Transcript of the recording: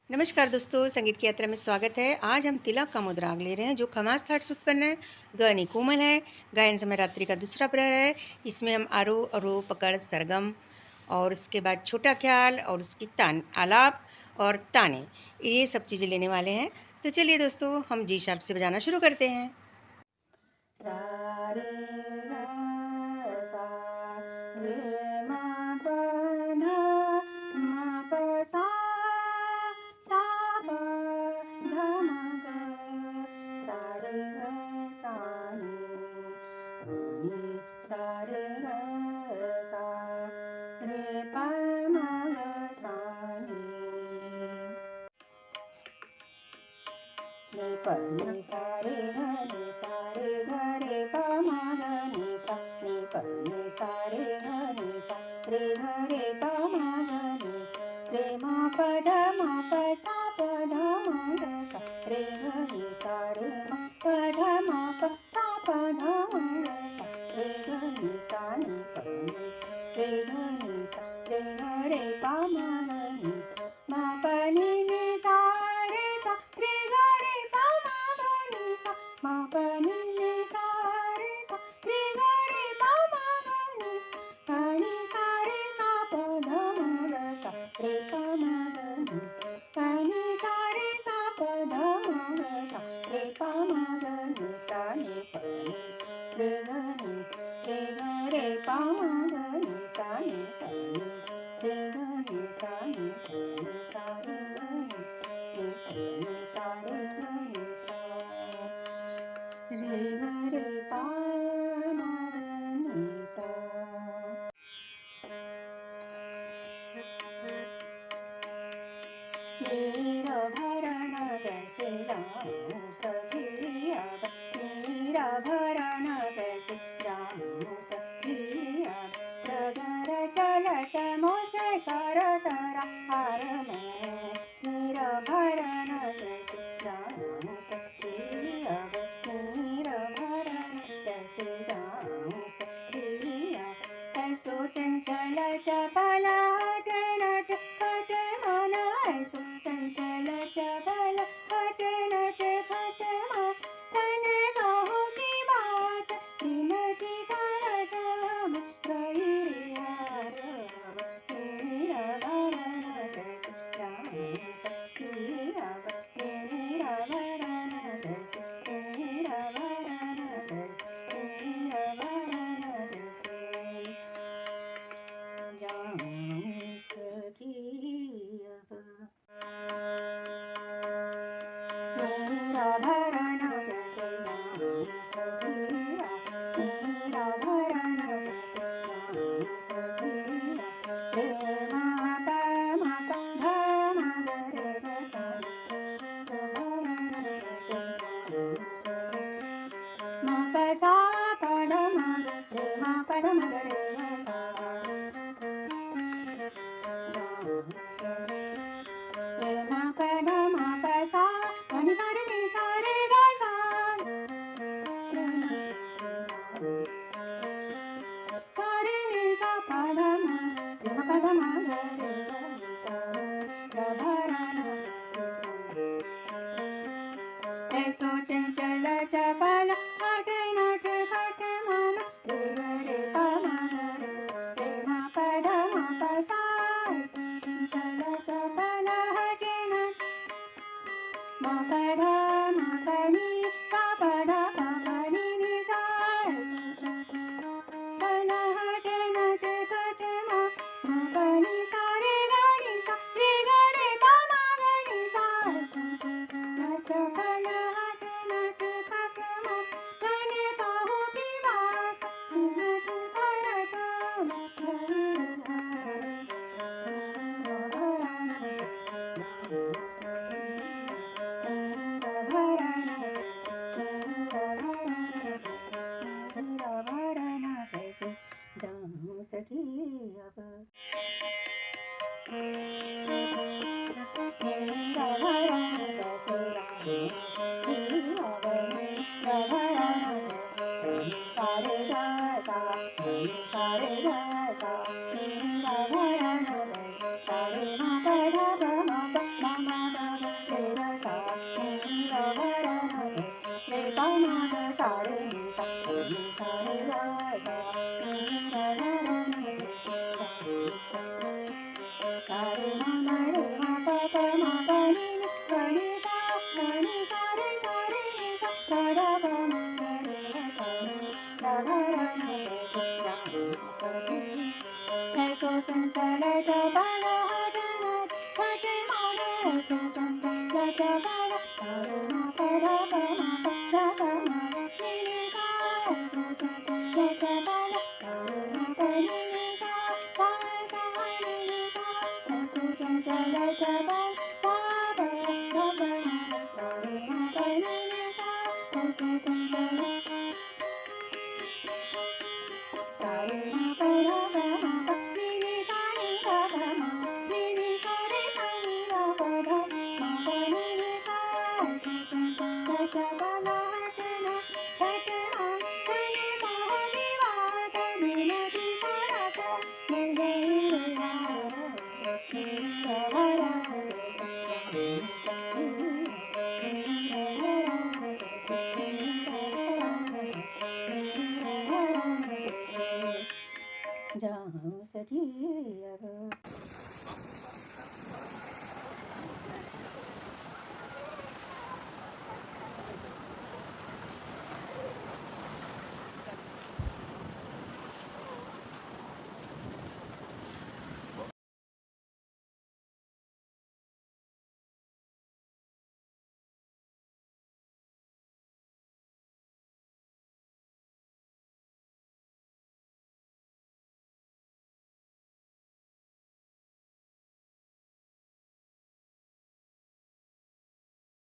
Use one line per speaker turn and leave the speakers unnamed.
नमस्कार दोस्तों, संगीत की यात्रा में स्वागत है। आज हम तिलक का मुद्राग ले रहे हैं जो खमास थाट से उत्पन्न है। ग कोमल है। गायन समय रात्रि का दूसरा प्रहर है। इसमें हम आरोह अवरोह पकड़ सरगम और उसके बाद छोटा ख्याल और उसकी तान आलाप और ताने, ये सब चीज़ें लेने वाले हैं। तो चलिए दोस्तों, हम जी शार्प से बजाना शुरू करते हैं। सा रे ग सा रे मा प ध मा प सा सा प ध म ग सा रे ग सा नी सा रे ग सा रे प म ग सा नी प नि सा रे ग रे प म ग नि सा नी प नि सा रे ग रे प म ग नि सा रे म प ध म प सा प ध म ग सा रे ग नि सा रे म प ध म प सा प ध म ग सा रे ग नि सा नी प नि सा रे ग नि सा रे ग रे प म ग नि म प नि नि सा रे सा रे ग रे प म ग नि सा म प नि नि सा रे सा रे ग रे प म ग नि प नि सा रे सा प ध म ग सा रे प म ग नि प नि सा रे सा प ध म ग सा रे प म ग नि सा नि प नि सा रे ग रे प म ग नि सा नि प नि रे ग नि सा नि प नि सा रे ग नि प नि सा रे ग नि सा रे ग रे प म ग नि सा। नीर भरन कैसे जाऊं सखी अब नीर भरन कैसे जाऊं सखी अब डगर चलत मोसे कर तरा हार में नीर भरन कैसे जाऊं सखी अब नीर भरन कैसे जाऊं सखी अब ऐसो चंचल चपल हट नट खट मन ऐसो चंचल चपल हट नट खट मन तन कहो की बात विनती करत हम गई रे यार मेरा भरन कैसे जाऊं सखी अब मेरा भरन कैसे मेरा भरन कैसे मेरा भरन कैसे जाऊं सखी अब मेरा भरन कैसे जाऊं सखी अब मेरा भरन कैसे जाऊं सखी अब रे मा प म प ध म ग रे ग सा भरन कैसे जाऊं सखी म प सा प ध म ग रे मा प ध म ग रे ग सा रे मा प ध म प सा ध नि सा रे नि सा रे ग सा सा रे नि सा प ध म रे मा प ध म ग रे ग नि सा र भरन ऐसो चंचल चपल हट नट खट मन रे ग रे प म ग रे सा रे मा प ध म प सा चंचल चपल हट नट म प ध म प नि सा प ध प प नि नि सा ऐसो चपल हट नट खट मन म प नि सा रे ग नि सा रे ग रे प म ग नि सा ऐसो चपल हट नट खट मन तन कहो की बात विनती करत हम गई जाऊं सखी अब मेरा भरन कैसे जाऊं सखी अब मेरा भरन सा रे ग सा सा रे ग सा मेरा भरन सा रे म प ध प म प म म ग ni sa re ga sa ni ra ga ra ni sa sa re ma pa pa ma pa ni ni sa re ni sa ga ga pa ma ga re ga sa ni ga ga ra ni sa ga sa ni so चंचल चपल हट मारे सो चंचल चपल सारे मा पद प मा नि सा सो चंचल चपल सारे मा प नि सा सा सा नि सा सो चंचल चपल सा प प मा सारे मा प नि सा सो चंचल सारे मा प मा नि सा नि गा गा मा नि सा रे सा नि गा प ध मा प नि सा सो चंचल चपल हट मा नि गा नि वा ग नि न ति प र ग नि ग रि रे गा नि ग ग र ग सा नि सा नि ग ग र ग सा नि ग ग र ग सा जाऊं सखी अब